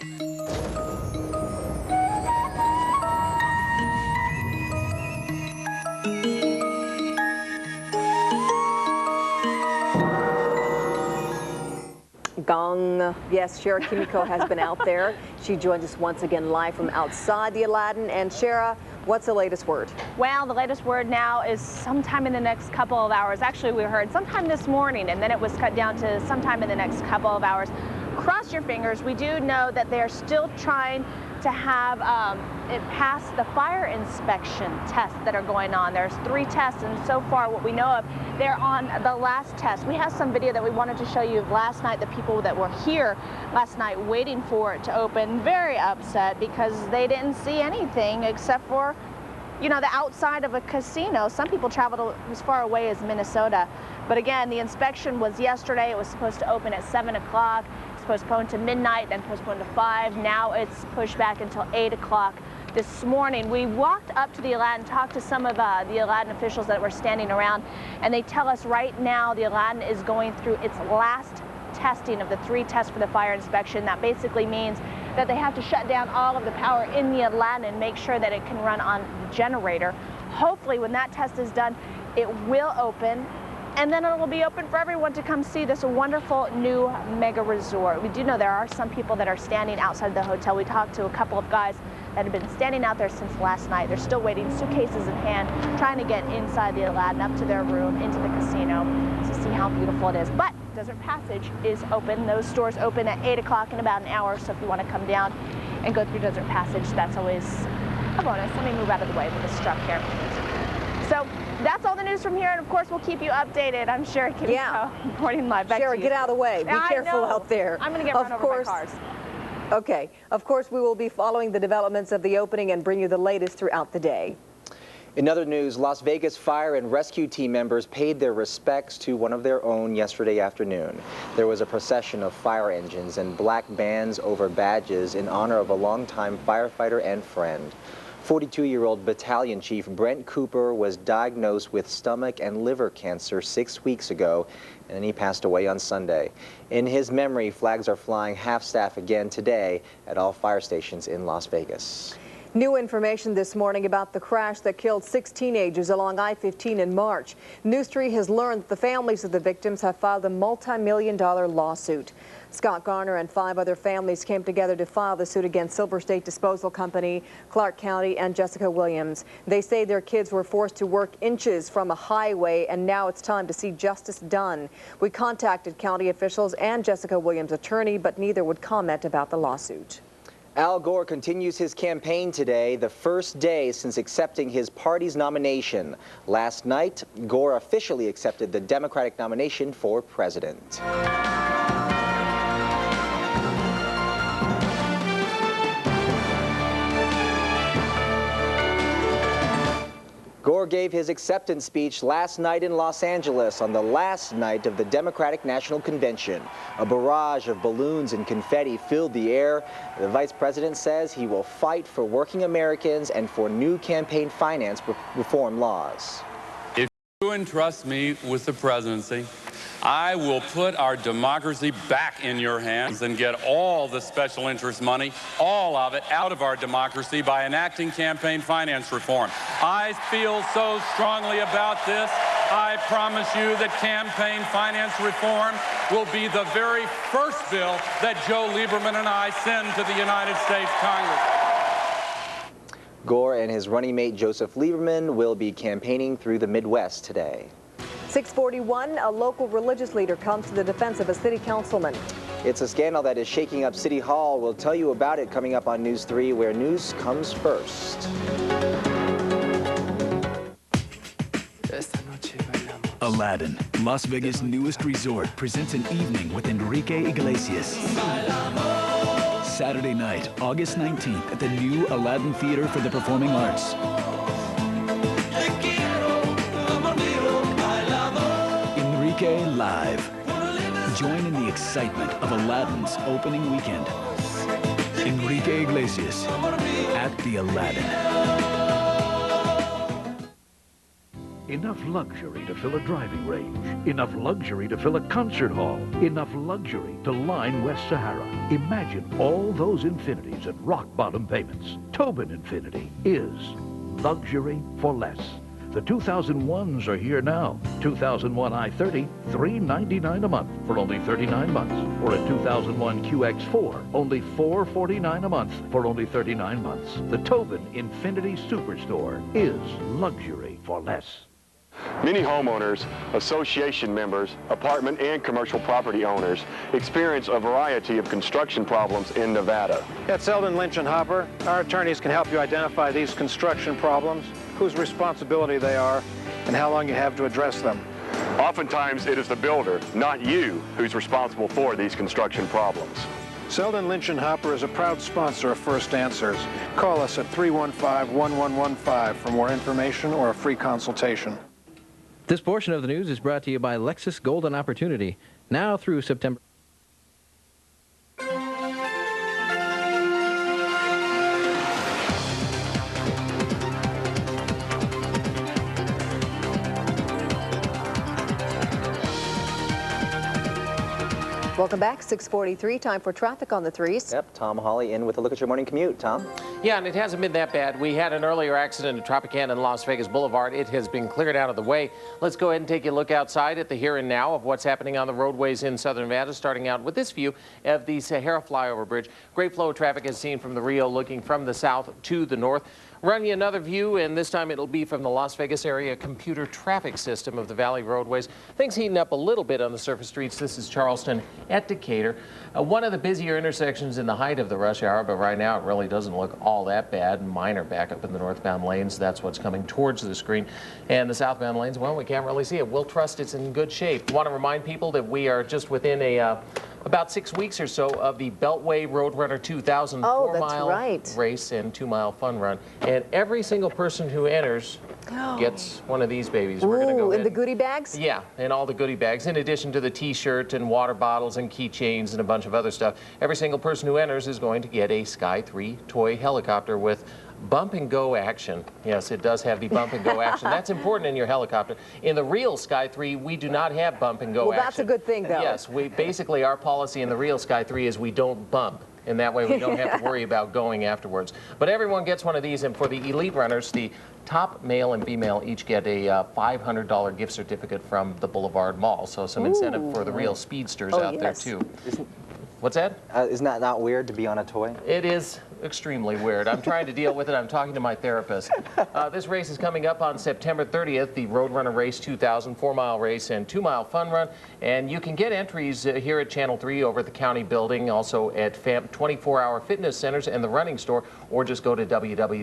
Gong. Yes, Shara Kimiko has been out there. She joins us once again live from outside the Aladdin. And Shara, what's the latest word? Well, the latest word now is sometime in the next couple of hours. Actually, we heard sometime this morning, and then it was cut down to sometime in the next couple of hours. Cross your fingers. We do know that they're still trying to have it pass the fire inspection tests that are going on. There's 3 tests, and so far what we know of, they're on the last test. We have some video that we wanted to show you of last night, the people that were here last night waiting for it to open, very upset because they didn't see anything except for, you know, the outside of a casino. Some people traveled as far away as Minnesota. But again, the inspection was yesterday. It was supposed to open at 7 o'clock. Postponed to midnight, then postponed to 5. Now it's pushed back until 8 o'clock this morning. We walked up to the Aladdin, talked to some of the Aladdin officials that were standing around, and they tell us right now the Aladdin is going through its last testing of the 3 tests for the fire inspection. That basically means that they have to shut down all of the power in the Aladdin and make sure that it can run on the generator. Hopefully when that test is done, it will open. and then it will be open for everyone to come see this wonderful new mega resort. We do know there are some people that are standing outside the hotel. We talked to a couple of guys that have been standing out there since last night. They're still waiting, suitcases in hand, trying to get inside the Aladdin, up to their room, into the casino to see how beautiful it is. But Desert Passage is open. Those stores open at 8 o'clock in about an hour, so if you want to come down and go through Desert Passage, that's always a bonus. Let me move out of the way with this truck here. So that's all the news from here, and of course we'll keep you updated. I'm sure it can be reporting live. Back Sherry, to you. get out of the way. Be careful out there. I'm going to get run over by cars. Okay. Of course, we will be following the developments of the opening and bring you the latest throughout the day. In other news, Las Vegas fire and rescue team members paid their respects to one of their own yesterday afternoon. There was a procession of fire engines and black bands over badges in honor of a longtime firefighter and friend. 42-year-old Battalion Chief Brent Cooper was diagnosed with stomach and liver cancer 6 weeks ago, and he passed away on Sunday. In his memory, flags are flying half-staff again today at all fire stations in Las Vegas. New information this morning about the crash that killed 6 teenagers along I-15 in March. News 3 has learned that the families of the victims have filed a multi-million-dollar lawsuit. Scott Garner and 5 other families came together to file the suit against Silver State Disposal Company, Clark County, and Jessica Williams. They say their kids were forced to work inches from a highway, and now it's time to see justice done. We contacted county officials and Jessica Williams' attorney, but neither would comment about the lawsuit. Al Gore continues his campaign today, the first day since accepting his party's nomination. Last night, Gore officially accepted the Democratic nomination for president. Gore gave his acceptance speech last night in Los Angeles on the last night of the Democratic National Convention. A barrage of balloons and confetti filled the air. The vice president says he will fight for working Americans and for new campaign finance reform laws. If you entrust me with the presidency, I will put our democracy back in your hands and get all the special interest money, all of it, out of our democracy by enacting campaign finance reform. I feel so strongly about this. I promise you that campaign finance reform will be the very first bill that Joe Lieberman and I send to the United States Congress. Gore and his running mate Joseph Lieberman will be campaigning through the Midwest today. 641, a local religious leader comes to the defense of a city councilman. It's a scandal that is shaking up City Hall. We'll tell you about it coming up on News 3, where news comes first. Aladdin, Las Vegas' newest resort, presents an evening with Enrique Iglesias. Saturday night, August 19th, at the new Aladdin Theater for the Performing Arts. Enrique Live. Join in the excitement of Aladdin's opening weekend. Enrique Iglesias at the Aladdin. Enough luxury to fill a driving range. Enough luxury to fill a concert hall. Enough luxury to line West Sahara. Imagine all those infinities at rock-bottom payments. Tobin Infinity is luxury for less. The 2001s are here now. 2001 i30, $399 a month for only 39 months. Or a 2001 QX4, only $449 a month for only 39 months. The Tobin Infinity Superstore is luxury for less. Many homeowners, association members, apartment and commercial property owners experience a variety of construction problems in Nevada. At Selden, Lynch & Hopper, our attorneys can help you identify these construction problems, whose responsibility they are, and how long you have to address them. Oftentimes, it is the builder, not you, who's responsible for these construction problems. Selden, Lynch & Hopper is a proud sponsor of First Answers. Call us at 315-1115 for more information or a free consultation. This portion of the news is brought to you by Lexus Golden Opportunity, now through September. Welcome back. 6:43. Time for traffic on the 3s. Yep, Tom Hawley in with a look at your morning commute. Tom? Yeah, and it hasn't been that bad. We had an earlier accident at Tropicana and Las Vegas Boulevard. It has been cleared out of the way. Let's go ahead and take a look outside at the here and now of what's happening on the roadways in southern Nevada, starting out with this view of the Sahara flyover bridge. Great flow of traffic is seen from the Rio looking from the south to the north. Run you another view, and this time it'll be from the Las Vegas area computer traffic system of the Valley roadways. Things heating up a little bit on the surface streets. This is Charleston at Decatur. One of the busier intersections in the height of the rush hour, but right now it really doesn't look all that bad. Minor backup in the northbound lanes. That's what's coming towards the screen. And the southbound lanes, well, we can't really see it. We'll trust it's in good shape. Want to remind people that we are just within about 6 weeks or so of the Beltway Roadrunner 2000 4-mile race and 2-mile fun run. And every single person who enters gets one of these babies. We're going to go in the goodie bags? Yeah, and all the goodie bags, in addition to the T-shirt and water bottles and keychains and a bunch of other stuff. Every single person who enters is going to get a Sky 3 toy helicopter with bump and go action. Yes, it does have the bump and go action. That's important in your helicopter. In the real Sky 3, we do not have bump and go action. Well, that's a good thing, though. Yes, basically our policy in the real Sky 3 is we don't bump. And that way we don't have to worry about going afterwards. But everyone gets one of these, and for the elite runners, the top male and female each get a $500 gift certificate from the Boulevard Mall. So some incentive for the real speedsters out there, too. What's that? Isn't that not weird to be on a toy? It is extremely weird. I'm trying to deal with it. I'm talking to my therapist. This race is coming up on September 30th, the Roadrunner Race 2000 4-mile race and 2-mile fun run. And you can get entries here at Channel 3 over at the county building, also at 24-hour fitness centers and the running store, or just go to www.kvbc.com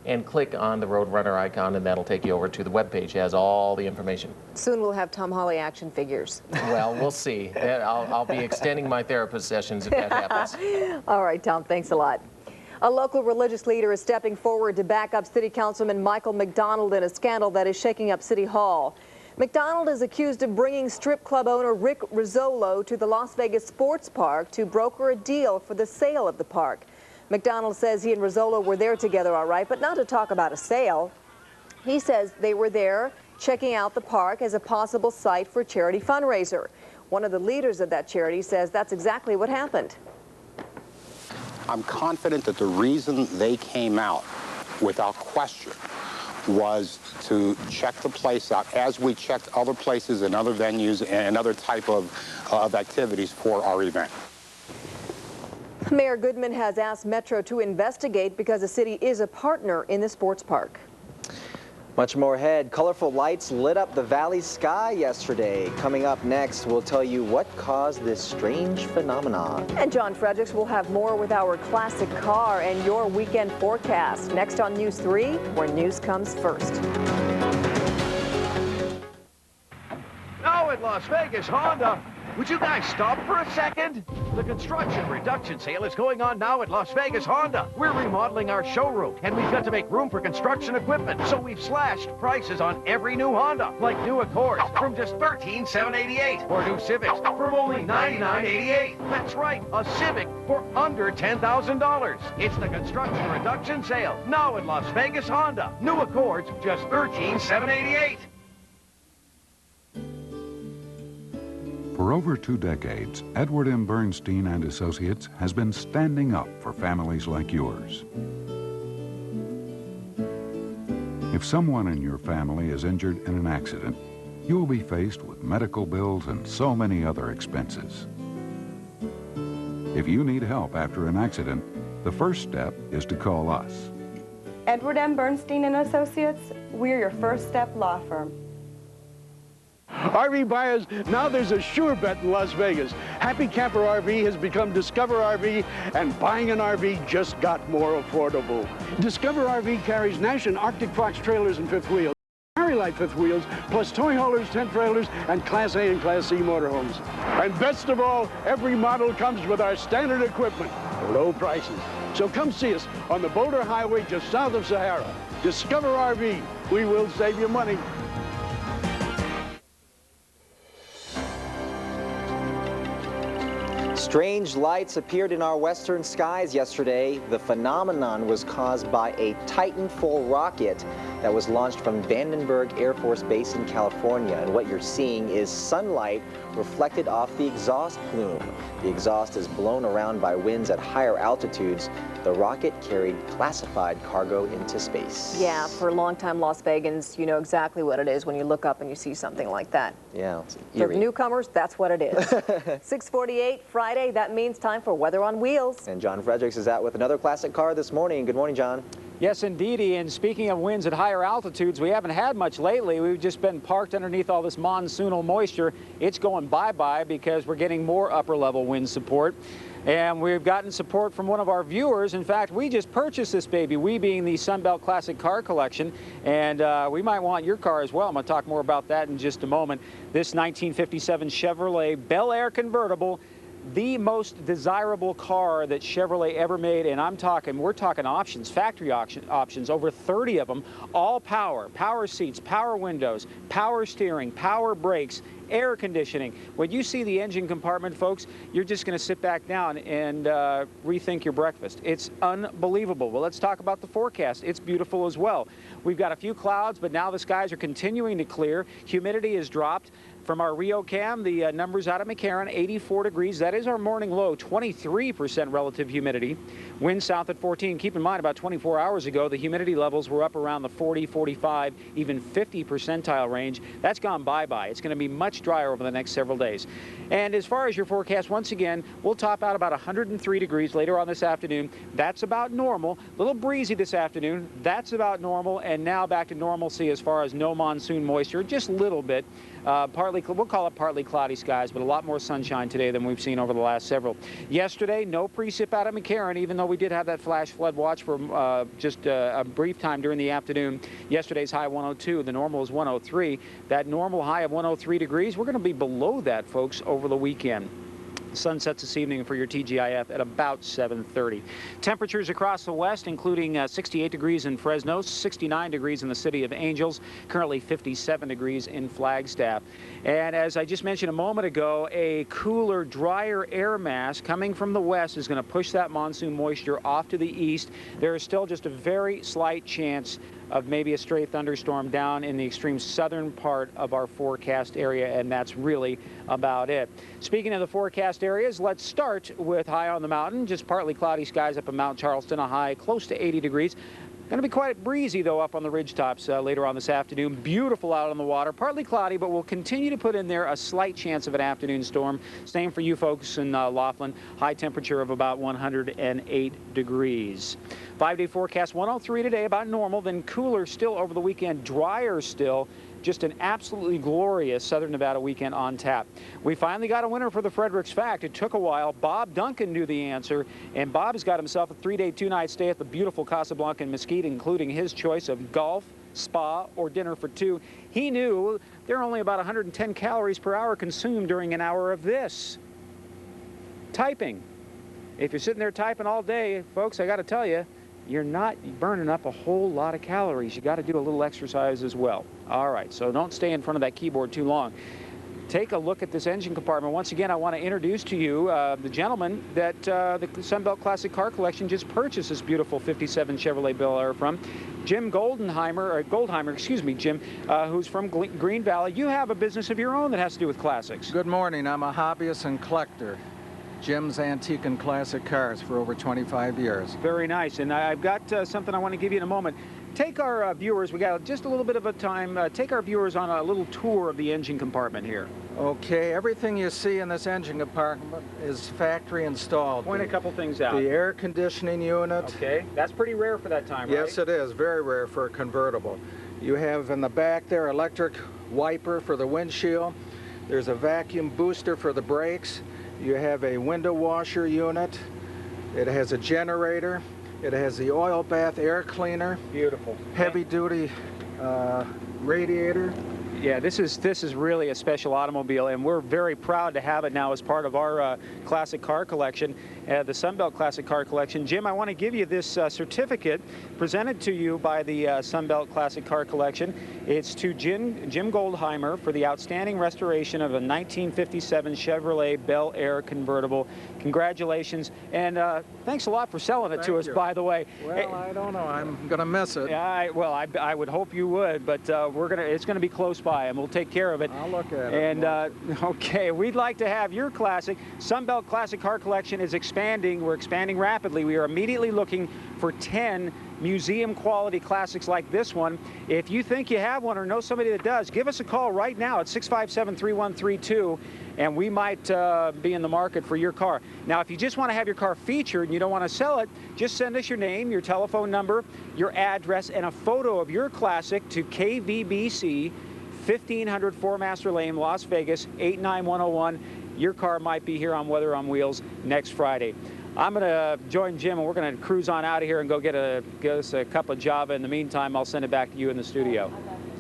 and click on the Roadrunner icon, and that'll take you over to the webpage. It has all the information. Soon we'll have Tom Hawley action figures. Well, we'll see. I'll be extending my therapist sessions if that happens. All right, Tom, thanks a lot. A local religious leader is stepping forward to back up City Councilman Michael McDonald in a scandal that is shaking up City Hall. McDonald is accused of bringing strip club owner Rick Rizzolo to the Las Vegas Sports Park to broker a deal for the sale of the park. McDonald says he and Rizzolo were there together all right, but not to talk about a sale. He says they were there checking out the park as a possible site for a charity fundraiser. One of the leaders of that charity says that's exactly what happened. I'm confident that the reason they came out, without question, was to check the place out as we checked other places and other venues and other type of activities for our event. Mayor Goodman has asked Metro to investigate because the city is a partner in the sports park. Much more ahead. Colorful lights lit up the valley sky yesterday. Coming up next, we'll tell you what caused this strange phenomenon. And John Fredericks will have more with our classic car and your weekend forecast. Next on News 3, where news comes first. Now at Las Vegas Honda. Would you guys stop for a second? The construction reduction sale is going on now at Las Vegas Honda. We're remodeling our showroom, and we've got to make room for construction equipment. So we've slashed prices on every new Honda, like new Accords from just $13,788, or new Civics from only $99,88. That's right, a Civic for under $10,000. It's the construction reduction sale now at Las Vegas Honda. New Accords just $13,788. For over 2 decades, Edward M. Bernstein and Associates has been standing up for families like yours. If someone in your family is injured in an accident, you will be faced with medical bills and so many other expenses. If you need help after an accident, the first step is to call us. Edward M. Bernstein and Associates, we're your first step law firm. RV buyers, now there's a sure bet in Las Vegas. Happy Camper RV has become Discover RV, and buying an RV just got more affordable. Discover RV carries Nash and Arctic Fox trailers and fifth wheels, Light fifth wheels, plus toy haulers, tent trailers, and Class A and Class C motorhomes. And best of all, every model comes with our standard equipment at low prices. So come see us on the Boulder Highway just south of Sahara. Discover RV. We will save you money. Strange lights appeared in our western skies yesterday. The phenomenon was caused by a Titanfall rocket. that was launched from Vandenberg Air Force Base in California. And what you're seeing is sunlight reflected off the exhaust plume. The exhaust is blown around by winds at higher altitudes. The rocket carried classified cargo into space. Yeah, for longtime Las Vegans, you know exactly what it is when you look up and you see something like that. Yeah. For the newcomers, that's what it is. 6:48 Friday, that means time for Weather on Wheels. And John Fredericks is out with another classic car this morning. Good morning, John. Yes, indeed. And speaking of winds at higher altitudes, we haven't had much lately. We've just been parked underneath all this monsoonal moisture. It's going bye-bye because we're getting more upper-level wind support. And we've gotten support from one of our viewers. In fact, we just purchased this baby, we being the Sunbelt Classic Car Collection, and we might want your car as well. I'm going to talk more about that in just a moment. This 1957 Chevrolet Bel Air convertible, the most desirable car that Chevrolet ever made, and we're talking options, factory options, over 30 of them, all power seats, power windows, power steering, power brakes, air conditioning. When you see the engine compartment, folks, you're just going to sit back down and rethink your breakfast. It's unbelievable. Well, let's talk about the forecast. It's beautiful as well. We've got a few clouds, but now the skies are continuing to clear. Humidity has dropped. From our Rio cam, the numbers out of McCarran, 84 degrees. That is our morning low, 23% relative humidity. Wind south at 14. Keep in mind, about 24 hours ago, the humidity levels were up around the 40, 45, even 50 percentile range. That's gone bye-bye. It's going to be much drier over the next several days. And as far as your forecast, once again, we'll top out about 103 degrees later on this afternoon. That's about normal. A little breezy this afternoon. That's about normal. And now back to normalcy as far as no monsoon moisture, just a little bit. We'll call it partly cloudy skies, but a lot more sunshine today than we've seen over the last several. Yesterday, no precip out of McCarran, even though we did have that flash flood watch for just a brief time during the afternoon. Yesterday's high 102, the normal is 103. That normal high of 103 degrees, we're going to be below that, folks, over the weekend. The sun sets this evening for your TGIF at about 7:30. Temperatures across the west, including 68 degrees in Fresno, 69 degrees in the city of Angels, currently 57 degrees in Flagstaff. And as I just mentioned a moment ago, a cooler, drier air mass coming from the west is going to push that monsoon moisture off to the east. There is still just a very slight chance of maybe a stray thunderstorm down in the extreme southern part of our forecast area, and that's really about it. Speaking of the forecast areas, let's start with high on the mountain. Just partly cloudy skies up in Mount Charleston, a high close to 80 degrees. Going to be quite breezy, though, up on the ridgetops later on this afternoon. Beautiful out on the water. Partly cloudy, but we'll continue to put in there a slight chance of an afternoon storm. Same for you folks in Laughlin. High temperature of about 108 degrees. 5-day forecast, 103 today, about normal. Then cooler still over the weekend, drier still. Just an absolutely glorious Southern Nevada weekend on tap. We finally got a winner for the Fredericks Fact. It took a while. Bob Duncan knew the answer, and Bob has got himself a 3-day, 2-night stay at the beautiful Casablanca in Mesquite, including his choice of golf, spa, or dinner for two. He knew there are only about 110 calories per hour consumed during an hour of this. Typing. If you're sitting there typing all day, folks, I got to tell you, you're not burning up a whole lot of calories. You got to do a little exercise as well. All right, so don't stay in front of that keyboard too long. Take a look at this engine compartment. Once again, I want to introduce to you the gentleman that the Sunbelt Classic Car Collection just purchased this beautiful 57 Chevrolet Bel Air from. Jim Goldheimer, excuse me, Jim, who's from Green Valley. You have a business of your own that has to do with classics. Good morning. I'm a hobbyist and collector. Jim's Antique and Classic Cars for over 25 years. Very nice. And I've got something I want to give you in a moment. Take our viewers, we got just a little bit of a time, take our viewers on a little tour of the engine compartment here. Okay, everything you see in this engine compartment is factory installed. Point a couple things out. The air conditioning unit. Okay, that's pretty rare for that time, right? Yes, it is. Very rare for a convertible. You have in the back there electric wiper for the windshield. There's a vacuum booster for the brakes. You have a window washer unit. It has a generator. It has the oil bath air cleaner. Beautiful. Heavy duty radiator. Yeah, this is really a special automobile, and we're very proud to have it now as part of our classic car collection. the Sunbelt Classic Car Collection. Jim, I want to give you this certificate presented to you by the Sunbelt Classic Car Collection. It's to Jim Goldheimer for the outstanding restoration of a 1957 Chevrolet Bel Air convertible. Congratulations, and thanks a lot for selling it to us, by the way. Well, I don't know. I'm going to miss it. Well, I would hope you would, but it's going to be close by, and we'll take care of it. I'll look at it. And okay, we'd like to have your classic. Sunbelt Classic Car Collection is expanding. We're expanding rapidly. We are immediately looking for 10 museum quality classics like this one. If you think you have one or know somebody that does, give us a call right now at 657-3132, and we might be in the market for your car. Now, if you just want to have your car featured and you don't want to sell it, just send us your name, your telephone number, your address, and a photo of your classic to KVBC 1500 Four Master Lane, Las Vegas, 89101. Your car might be here on Weather on Wheels next Friday. I'm going to join Jim, and we're going to cruise on out of here and go get us a cup of Java. In the meantime, I'll send it back to you in the studio.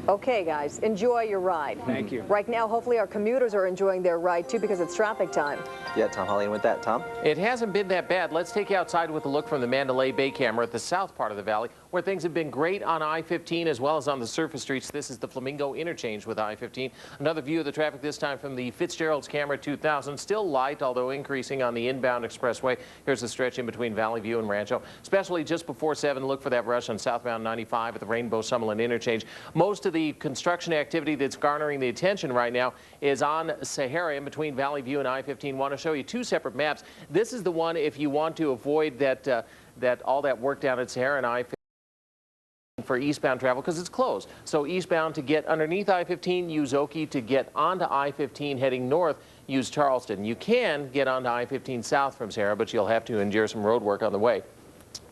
Okay, guys, enjoy your ride. Thank you. Right now, hopefully our commuters are enjoying their ride, too, because it's traffic time. Yeah, Tom Hollian with that. Tom? It hasn't been that bad. Let's take you outside with a look from the Mandalay Bay camera at the south part of the valley, where things have been great on I-15 as well as on the surface streets. This is the Flamingo interchange with I-15. Another view of the traffic this time from the Fitzgerald's camera 2000. Still light, although increasing on the inbound expressway. Here's the stretch in between Valley View and Rancho. Especially just before 7, look for that rush on southbound 95 at the Rainbow-Summerlin interchange. Most of the construction activity that's garnering the attention right now is on Sahara in between Valley View and I-15. Want to show you two separate maps. This is the one if you want to avoid that all that work down at Sahara and I-15 for eastbound travel, because it's closed. So eastbound to get underneath I-15, use Oki. To get onto I-15 heading north, use Charleston. You can get onto I-15 south from Sahara, but you'll have to endure some road work on the way.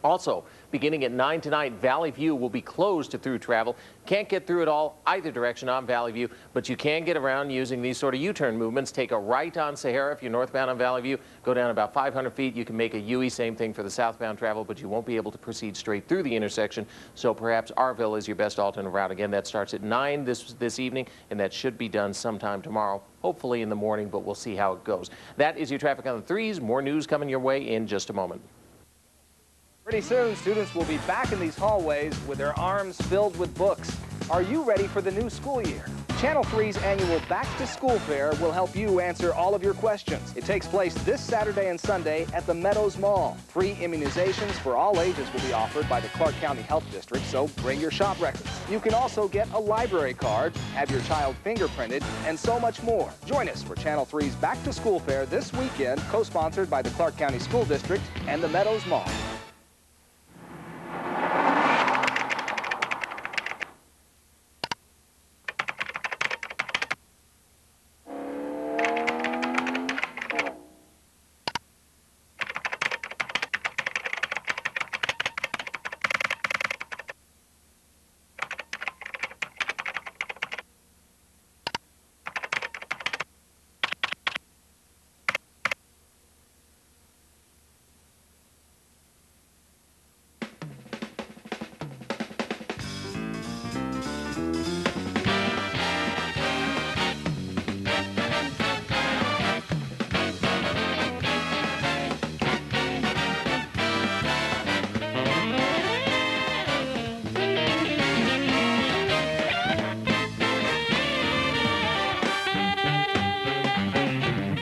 Also, beginning at 9 tonight, Valley View will be closed to through travel. Can't get through it all either direction on Valley View, but you can get around using these sort of U-turn movements. Take a right on Sahara if you're northbound on Valley View. Go down about 500 feet. You can make a U-turn, same thing for the southbound travel, but you won't be able to proceed straight through the intersection. So perhaps Arville is your best alternate route. Again, that starts at 9 this evening, and that should be done sometime tomorrow, hopefully in the morning, but we'll see how it goes. That is your traffic on the 3s. More news coming your way in just a moment. Pretty soon, students will be back in these hallways with their arms filled with books. Are you ready for the new school year? Channel 3's annual Back to School Fair will help you answer all of your questions. It takes place this Saturday and Sunday at the Meadows Mall. Free immunizations for all ages will be offered by the Clark County Health District, so bring your shop records. You can also get a library card, have your child fingerprinted, and so much more. Join us for Channel 3's Back to School Fair this weekend, co-sponsored by the Clark County School District and the Meadows Mall.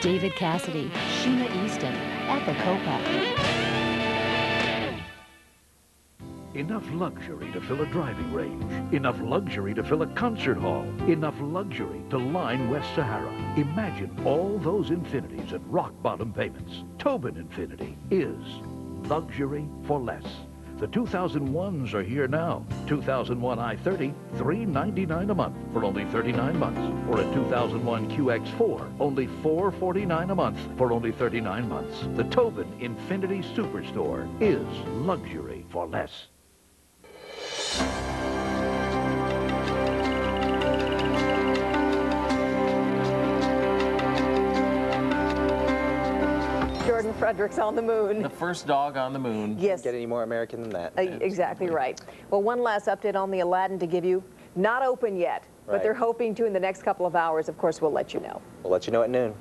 David Cassidy, Sheena Easton, Ethel Copa. Enough luxury to fill a driving range. Enough luxury to fill a concert hall. Enough luxury to line West Sahara. Imagine all those Infinities at rock-bottom payments. Tobin Infinity is luxury for less. The 2001s are here now. 2001 i30, $399 a month for only 39 months. Or a 2001 QX4, only $449 a month for only 39 months. The Tobin Infinity Superstore is luxury for less. Jordan Frederick's on the moon. The first dog on the moon. Yes. Get any more American than that. Exactly right. Well, one last update on the Aladdin to give you. Not open yet, but they're hoping to in the next couple of hours. Of course, we'll let you know. We'll let you know at noon.